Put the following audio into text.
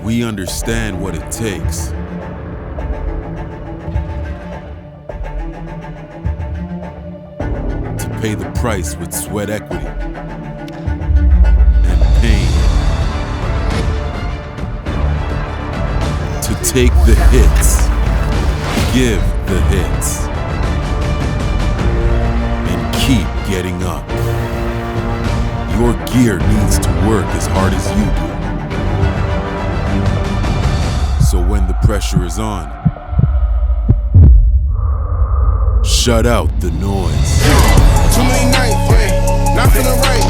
We understand what it takes. To pay the price with sweat equity and pain. To take the hits, give the hits, and keep getting up. Your gear needs to work as hard as you do. So when the pressure is on, shut out the noise. Too many nights, not feeling right.